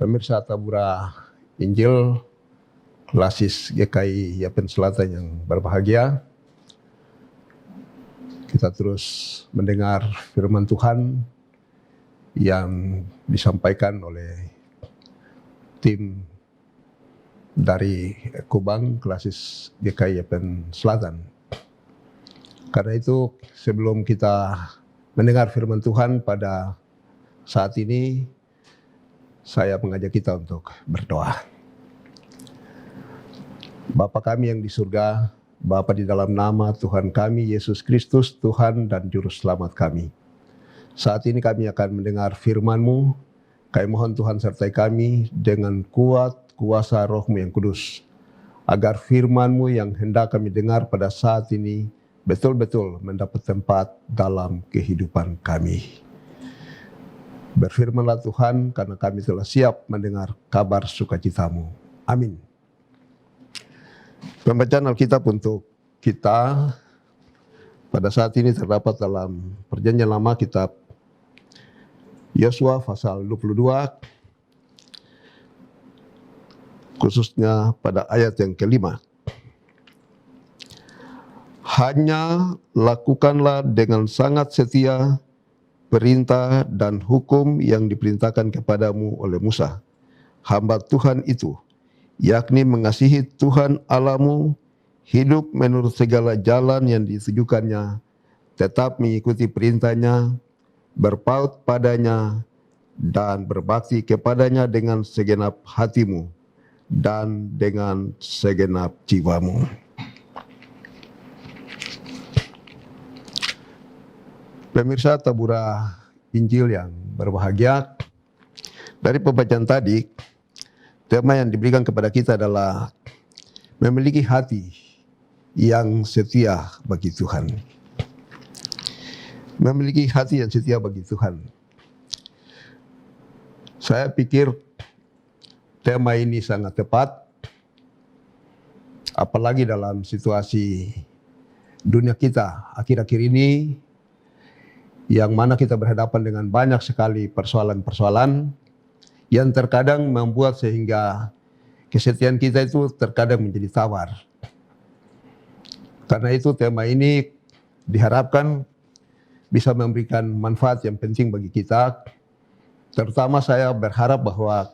Pemirsa Tabura Injil Klasis GKI Yapen Selatan yang berbahagia, kita terus mendengar firman Tuhan yang disampaikan oleh tim dari Kubang Klasis GKI Yapen Selatan. Karena itu, sebelum kita mendengar firman Tuhan pada saat ini, saya mengajak kita untuk berdoa. Bapa kami yang di surga, Bapa di dalam nama Tuhan kami Yesus Kristus, Tuhan dan Juru Selamat kami. Saat ini kami akan mendengar firman-Mu. Kami mohon Tuhan sertai kami dengan kuat kuasa Roh-Mu yang kudus, agar firman-Mu yang hendak kami dengar pada saat ini betul-betul mendapat tempat dalam kehidupan kami. Berfirmanlah Tuhan, karena kami telah siap mendengar kabar sukacita-Mu. Amin. Pembacaan Alkitab untuk kita pada saat ini terdapat dalam Perjanjian Lama, kitab Yosua pasal 22, khususnya pada ayat yang kelima. Hanya lakukanlah dengan sangat setia perintah dan hukum yang diperintahkan kepadamu oleh Musa, hamba Tuhan itu, yakni mengasihi Tuhan Allahmu, hidup menurut segala jalan yang ditujukannya, tetap mengikuti perintahnya, berpaut padanya, dan berbakti kepadanya dengan segenap hatimu dan dengan segenap jiwamu. Pemirsa Tabura Injil yang berbahagia, dari pembacaan tadi, tema yang diberikan kepada kita adalah memiliki hati yang setia bagi Tuhan. Memiliki hati yang setia bagi Tuhan. Saya pikir tema ini sangat tepat, apalagi dalam situasi dunia kita akhir-akhir ini, yang mana kita berhadapan dengan banyak sekali persoalan-persoalan yang terkadang membuat sehingga kesetiaan kita itu terkadang menjadi tawar. Karena itu tema ini diharapkan bisa memberikan manfaat yang penting bagi kita. Terutama saya berharap bahwa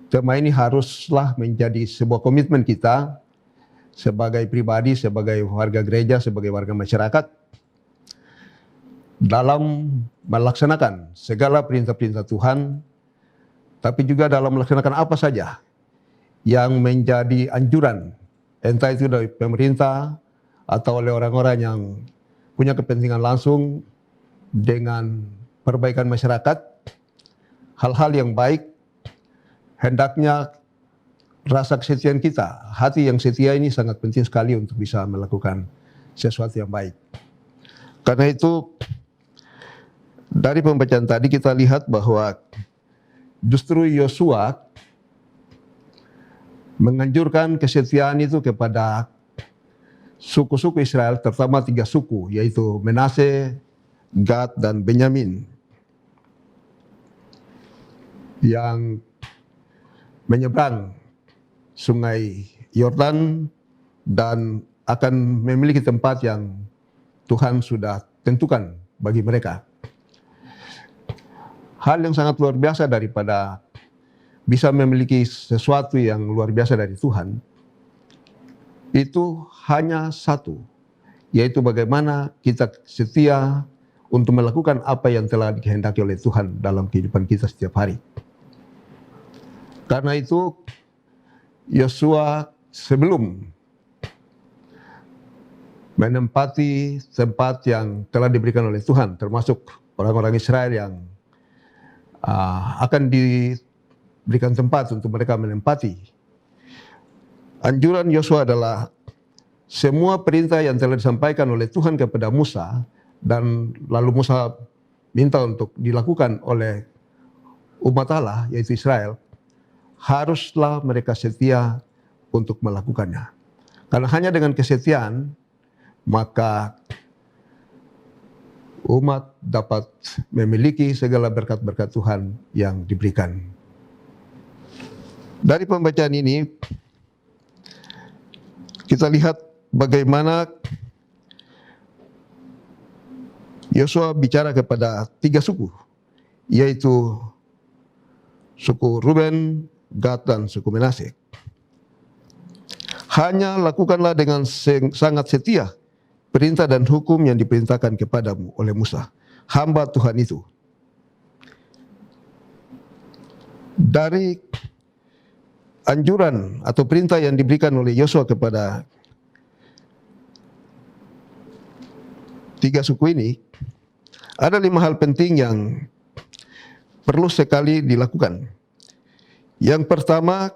tema ini haruslah menjadi sebuah komitmen kita sebagai pribadi, sebagai warga gereja, sebagai warga masyarakat, dalam melaksanakan segala perintah-perintah Tuhan, tapi juga dalam melaksanakan apa saja yang menjadi anjuran, entah itu dari pemerintah atau oleh orang-orang yang punya kepentingan langsung dengan perbaikan masyarakat. Hal-hal yang baik, hendaknya rasa kesetiaan kita, hati yang setia ini sangat penting sekali untuk bisa melakukan sesuatu yang baik. Karena itu, dari pembacaan tadi kita lihat bahwa justru Yosua menganjurkan kesetiaan itu kepada suku-suku Israel, terutama 3 suku, yaitu Manase, Gad, dan Benyamin, yang menyeberang sungai Yordan dan akan memiliki tempat yang Tuhan sudah tentukan bagi mereka. Hal yang sangat luar biasa daripada bisa memiliki sesuatu yang luar biasa dari Tuhan, itu hanya satu, yaitu bagaimana kita setia untuk melakukan apa yang telah dikehendaki oleh Tuhan dalam kehidupan kita setiap hari. Karena itu, Yosua sebelum menempati tempat yang telah diberikan oleh Tuhan, termasuk orang-orang Israel yang akan diberikan tempat untuk mereka menempati. Anjuran Yosua adalah semua perintah yang telah disampaikan oleh Tuhan kepada Musa, dan lalu Musa minta untuk dilakukan oleh umat Allah, yaitu Israel, haruslah mereka setia untuk melakukannya. Karena hanya dengan kesetiaan, maka umat dapat memiliki segala berkat-berkat Tuhan yang diberikan. Dari pembacaan ini kita lihat bagaimana Yosua bicara kepada 3 suku, yaitu suku Ruben, Gad, dan suku Manasye. Hanya lakukanlah dengan sangat setia perintah dan hukum yang diperintahkan kepadamu oleh Musa, hamba Tuhan itu. Dari anjuran atau perintah yang diberikan oleh Yosua kepada 3 suku ini, ada 5 hal penting yang perlu sekali dilakukan. Yang pertama,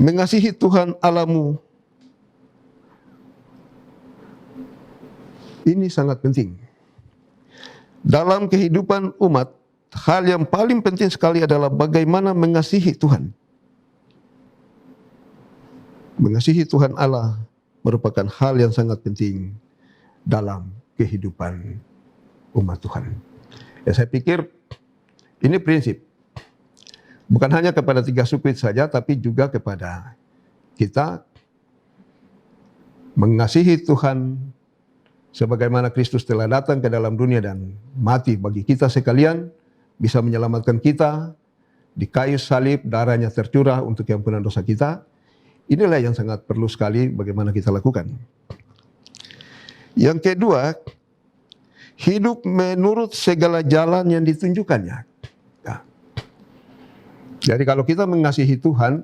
mengasihi Tuhan Allahmu. Ini sangat penting. Dalam kehidupan umat, hal yang paling penting sekali adalah bagaimana mengasihi Tuhan. Mengasihi Tuhan Allah merupakan hal yang sangat penting dalam kehidupan umat Tuhan. Ya, saya pikir ini prinsip. Bukan hanya kepada 3 suku itu saja, tapi juga kepada kita mengasihi Tuhan sebagaimana Kristus telah datang ke dalam dunia dan mati bagi kita sekalian, bisa menyelamatkan kita, di kayu salib darahnya tercurah untuk keampunan dosa kita. Inilah yang sangat perlu sekali bagaimana kita lakukan. Yang kedua, hidup menurut segala jalan yang ditunjukkannya. Ya. Jadi kalau kita mengasihi Tuhan,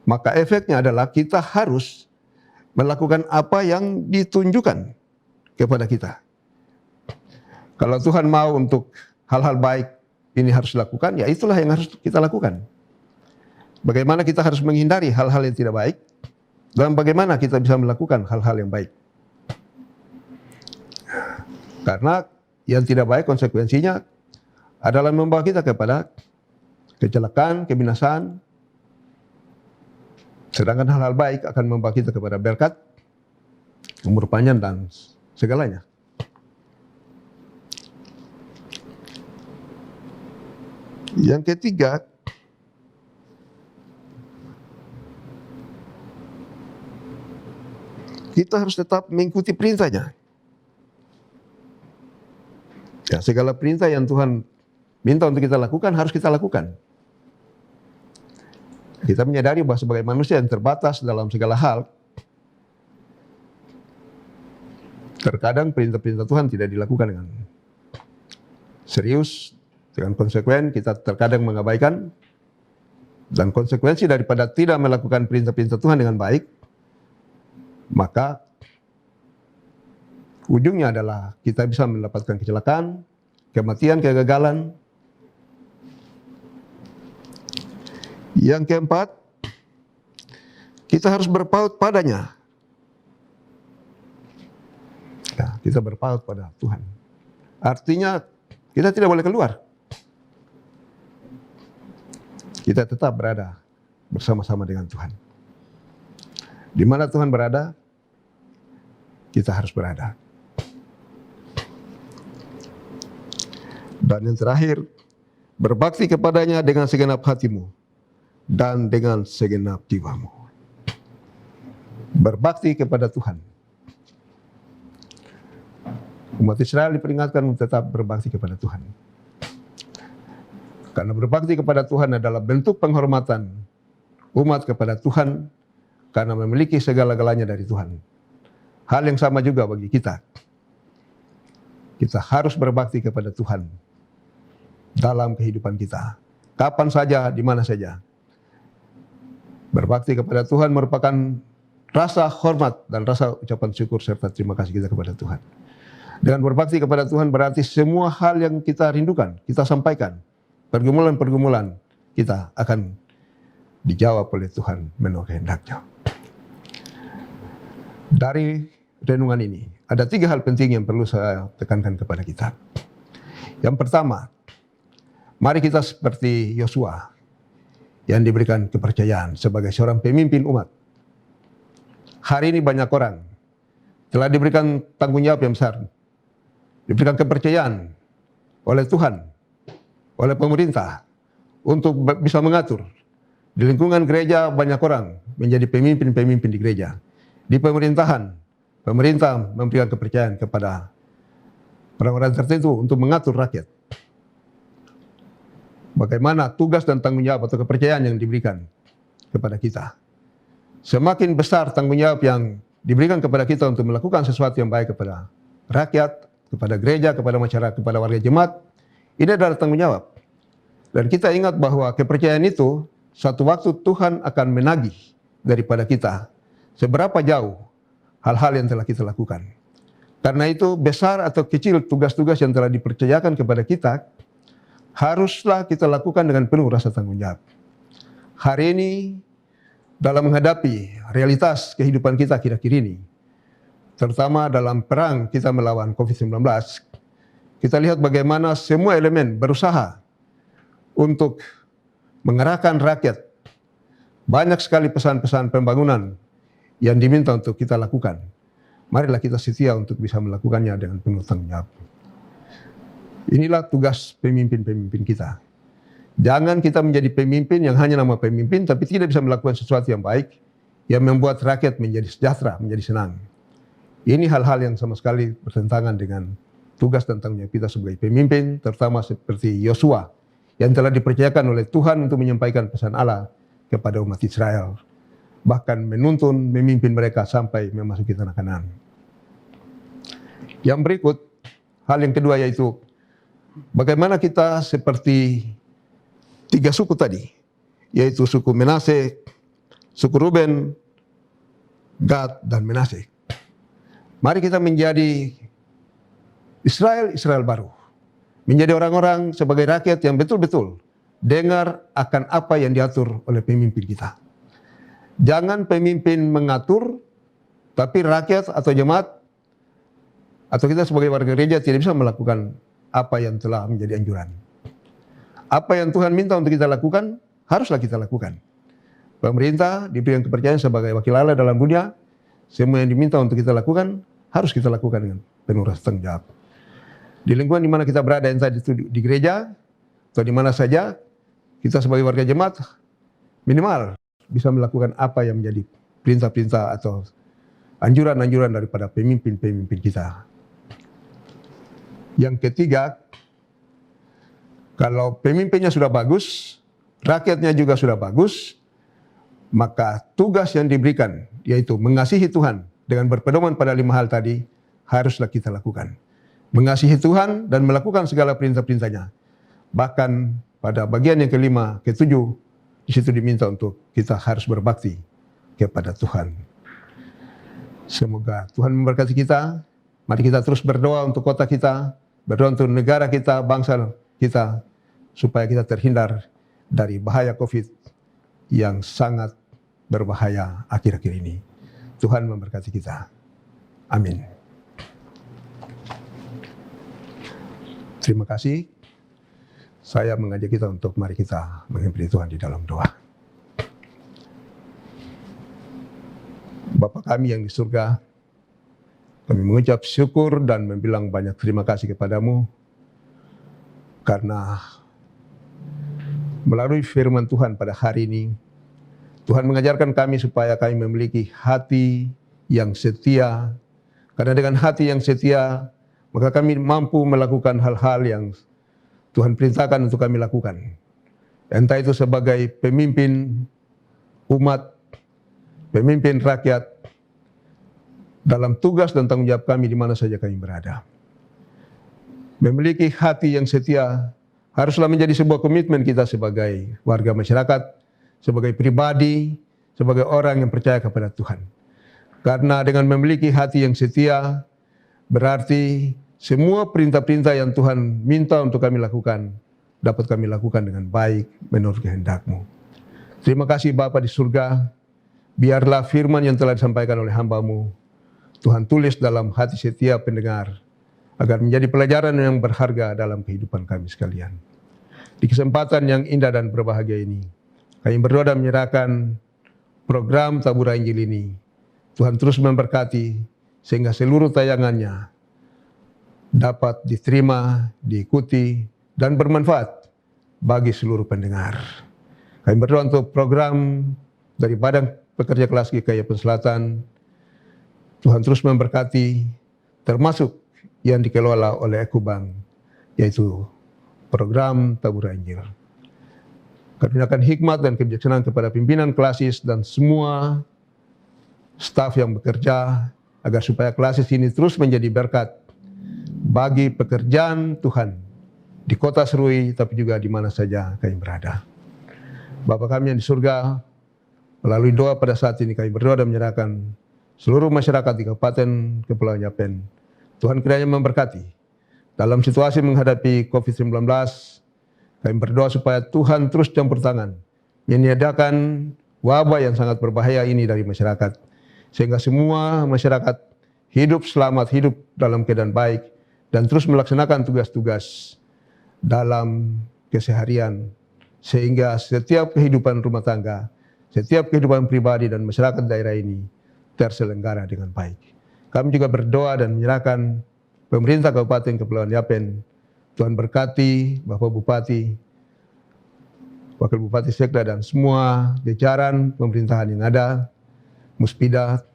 maka efeknya adalah kita harus melakukan apa yang ditunjukkan kepada kita. Kalau Tuhan mau untuk hal-hal baik ini harus dilakukan, ya itulah yang harus kita lakukan. Bagaimana kita harus menghindari hal-hal yang tidak baik, dan bagaimana kita bisa melakukan hal-hal yang baik. Karena yang tidak baik konsekuensinya adalah membawa kita kepada kecelakaan, kebinasaan. Sedangkan hal-hal baik akan membawa kita kepada berkat, umur panjang, dan segalanya. Yang ketiga, kita harus tetap mengikuti perintahnya. Ya, segala perintah yang Tuhan minta untuk kita lakukan, harus kita lakukan. Kita menyadari bahwa sebagai manusia yang terbatas dalam segala hal, terkadang perintah-perintah Tuhan tidak dilakukan dengan serius, dengan konsekuen. Kita terkadang mengabaikan, dan konsekuensi daripada tidak melakukan perintah-perintah Tuhan dengan baik, maka ujungnya adalah kita bisa mendapatkan kecelakaan, kematian, kegagalan. Yang keempat, kita harus berpaut padanya. Ya, kita berpaut pada Tuhan. Artinya kita tidak boleh keluar. Kita tetap berada bersama-sama dengan Tuhan. Di mana Tuhan berada, kita harus berada. Dan yang terakhir, berbakti kepadanya dengan segenap hatimu dan dengan segenap jiwamu. Berbakti kepada Tuhan. Umat Israel diperingatkan untuk tetap berbakti kepada Tuhan. Karena berbakti kepada Tuhan adalah bentuk penghormatan umat kepada Tuhan, karena memiliki segala-galanya dari Tuhan. Hal yang sama juga bagi kita. Kita harus berbakti kepada Tuhan dalam kehidupan kita. Kapan saja, di mana saja. Berbakti kepada Tuhan merupakan rasa hormat dan rasa ucapan syukur serta terima kasih kita kepada Tuhan. Dengan berbakti kepada Tuhan berarti semua hal yang kita rindukan, kita sampaikan. Pergumulan-pergumulan kita akan dijawab oleh Tuhan menurut kehendaknya. Dari renungan ini, ada 3 hal penting yang perlu saya tekankan kepada kita. Yang pertama, mari kita seperti Yosua yang diberikan kepercayaan sebagai seorang pemimpin umat. Hari ini banyak orang telah diberikan tanggung jawab yang besar, diberikan kepercayaan oleh Tuhan, oleh pemerintah, untuk bisa mengatur. Di lingkungan gereja banyak orang menjadi pemimpin-pemimpin di gereja. Di pemerintahan, pemerintah memberikan kepercayaan kepada orang-orang tertentu untuk mengatur rakyat. Bagaimana tugas dan tanggung jawab atau kepercayaan yang diberikan kepada kita. Semakin besar tanggung jawab yang diberikan kepada kita untuk melakukan sesuatu yang baik kepada rakyat, kepada gereja, kepada masyarakat, kepada warga jemaat, ini adalah tanggung jawab. Dan kita ingat bahwa kepercayaan itu suatu waktu Tuhan akan menagih daripada kita seberapa jauh hal-hal yang telah kita lakukan. Karena itu besar atau kecil tugas-tugas yang telah dipercayakan kepada kita, haruslah kita lakukan dengan penuh rasa tanggung jawab. Hari ini dalam menghadapi realitas kehidupan kita akhir-akhir ini, terutama dalam perang kita melawan COVID-19, kita lihat bagaimana semua elemen berusaha untuk mengerahkan rakyat. Banyak sekali pesan-pesan pembangunan yang diminta untuk kita lakukan. Marilah kita setia untuk bisa melakukannya dengan penuh tanggung jawab. Inilah tugas pemimpin-pemimpin kita. Jangan kita menjadi pemimpin yang hanya nama pemimpin, tapi tidak bisa melakukan sesuatu yang baik, yang membuat rakyat menjadi sejahtera, menjadi senang. Ini hal-hal yang sama sekali bertentangan dengan tugas dan tanggung jawab kita sebagai pemimpin, terutama seperti Yosua, yang telah dipercayakan oleh Tuhan untuk menyampaikan pesan Allah kepada umat Israel. Bahkan menuntun memimpin mereka sampai memasuki tanah Kanaan. Yang berikut, hal yang kedua yaitu, bagaimana kita seperti 3 suku tadi, yaitu suku Manase, suku Ruben, Gad, dan Manase. Mari kita menjadi Israel baru. Menjadi orang-orang sebagai rakyat yang betul-betul dengar akan apa yang diatur oleh pemimpin kita. Jangan pemimpin mengatur, tapi rakyat atau jemaat, atau kita sebagai warga gereja tidak bisa melakukan apa yang telah menjadi anjuran. Apa yang Tuhan minta untuk kita lakukan, haruslah kita lakukan. Pemerintah diberikan kepercayaan sebagai wakil Allah dalam dunia, semua yang diminta untuk kita lakukan, harus kita lakukan dengan penuh rasa tanggung jawab. Di lingkungan di mana kita berada, entah itu di gereja atau di mana saja, kita sebagai warga jemaat minimal bisa melakukan apa yang menjadi perintah-perintah atau anjuran-anjuran daripada pemimpin-pemimpin kita. Yang ketiga, kalau pemimpinnya sudah bagus, rakyatnya juga sudah bagus, maka tugas yang diberikan, yaitu mengasihi Tuhan dengan berpedoman pada 5 hal tadi, haruslah kita lakukan. Mengasihi Tuhan dan melakukan segala perintah-perintahnya. Bahkan pada bagian yang kelima, ketujuh, di situ diminta untuk kita harus berbakti kepada Tuhan. Semoga Tuhan memberkati kita. Mari kita terus berdoa untuk kota kita, berdoa untuk negara kita, bangsa kita, supaya kita terhindar dari bahaya COVID yang sangat berbahaya akhir-akhir ini. Tuhan memberkati kita. Amin. Terima kasih. Saya mengajak kita untuk mari kita menghimpit Tuhan di dalam doa. Bapa kami yang di surga, kami mengucap syukur dan membilang banyak terima kasih kepadamu karena melalui firman Tuhan pada hari ini, Tuhan mengajarkan kami supaya kami memiliki hati yang setia. Karena dengan hati yang setia, maka kami mampu melakukan hal-hal yang Tuhan perintahkan untuk kami lakukan. Entah itu sebagai pemimpin umat, pemimpin rakyat, dalam tugas dan tanggung jawab kami di mana saja kami berada. Memiliki hati yang setia haruslah menjadi sebuah komitmen kita sebagai warga masyarakat, sebagai pribadi, sebagai orang yang percaya kepada Tuhan. Karena dengan memiliki hati yang setia, berarti semua perintah-perintah yang Tuhan minta untuk kami lakukan, dapat kami lakukan dengan baik menurut kehendak-Mu. Terima kasih Bapa di surga, biarlah firman yang telah disampaikan oleh hamba-Mu, Tuhan tulis dalam hati setiap pendengar, agar menjadi pelajaran yang berharga dalam kehidupan kami sekalian. Di kesempatan yang indah dan berbahagia ini, kami berdoa dan menyerahkan program Tabur Injil ini. Tuhan terus memberkati, sehingga seluruh tayangannya dapat diterima, diikuti, dan bermanfaat bagi seluruh pendengar. Kami berdoa untuk program dari Badan Pekerja Kelas GKI Yapen Selatan. Tuhan terus memberkati, termasuk yang dikelola oleh Ekubank, yaitu program Tabur Injil. Karuniakan hikmat dan kebijaksanaan kepada pimpinan Klasis dan semua staf yang bekerja, agar supaya Klasis ini terus menjadi berkat bagi pekerjaan Tuhan di kota Serui, tapi juga di mana saja kami berada. Bapa kami yang di surga, melalui doa pada saat ini kami berdoa dan menyerahkan seluruh masyarakat di Kabupaten Kepulauan Yapen. Tuhan kiranya memberkati. Dalam situasi menghadapi COVID-19, kami berdoa supaya Tuhan terus campur tangan, menyediakan wabah yang sangat berbahaya ini dari masyarakat, sehingga semua masyarakat hidup selamat, hidup dalam keadaan baik, dan terus melaksanakan tugas-tugas dalam keseharian, sehingga setiap kehidupan rumah tangga, setiap kehidupan pribadi dan masyarakat daerah ini terselenggara dengan baik. Kami juga berdoa dan menyerahkan pemerintah Kabupaten Kepulauan Yapen. Tuhan berkati Bapak Bupati, Wakil Bupati Sekda dan semua jajaran pemerintahan yang ada, Muspida,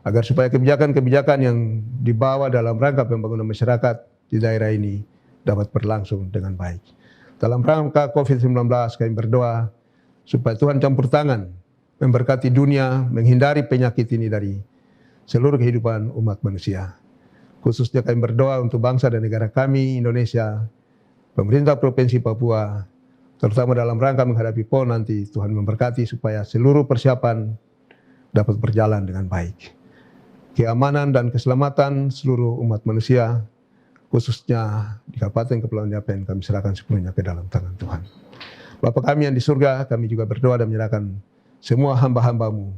agar supaya kebijakan-kebijakan yang dibawa dalam rangka pembangunan masyarakat di daerah ini dapat berlangsung dengan baik. Dalam rangka COVID-19 kami berdoa supaya Tuhan campur tangan, memberkati dunia, menghindari penyakit ini dari seluruh kehidupan umat manusia. Khususnya kami berdoa untuk bangsa dan negara kami, Indonesia, pemerintah Provinsi Papua, terutama dalam rangka menghadapi PON nanti. Tuhan memberkati supaya seluruh persiapan dapat berjalan dengan baik. Keamanan dan keselamatan seluruh umat manusia, khususnya di Kabupaten Kepulauan Yapen, kami serahkan sepenuhnya ke dalam tangan Tuhan. Bapa kami yang di surga, kami juga berdoa dan menyerahkan semua hamba-hamba-Mu.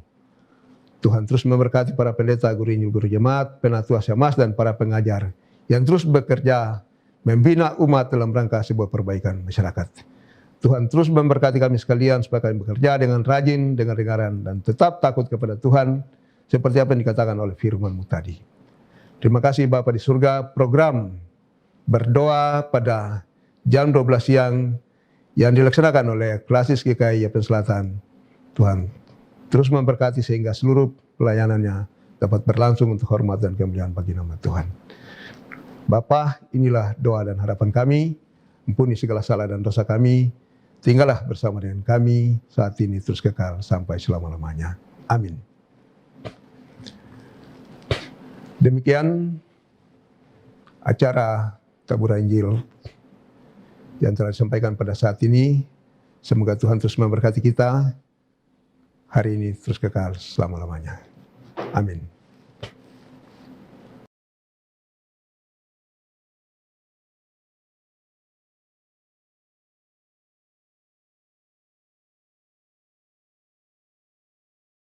Tuhan terus memberkati para pendeta, guru Injil, guru jemaat, penatua Syamas, dan para pengajar yang terus bekerja membina umat dalam rangka sebuah perbaikan masyarakat. Tuhan terus memberkati kami sekalian supaya kami bekerja dengan rajin, dengan ringan, dan tetap takut kepada Tuhan seperti apa yang dikatakan oleh firman-Mu tadi. Terima kasih Bapa di surga. Program berdoa pada jam 12 siang yang dilaksanakan oleh Klasis GKI Yapen Selatan, Tuhan terus memberkati sehingga seluruh pelayanannya dapat berlangsung untuk hormat dan kemuliaan bagi nama Tuhan. Bapa, inilah doa dan harapan kami. Ampuni segala salah dan dosa kami. Tinggallah bersama dengan kami saat ini terus kekal sampai selama-lamanya. Amin. Demikian acara Tabur Injil yang telah disampaikan pada saat ini. Semoga Tuhan terus memberkati kita hari ini terus kekal selama-lamanya. Amin.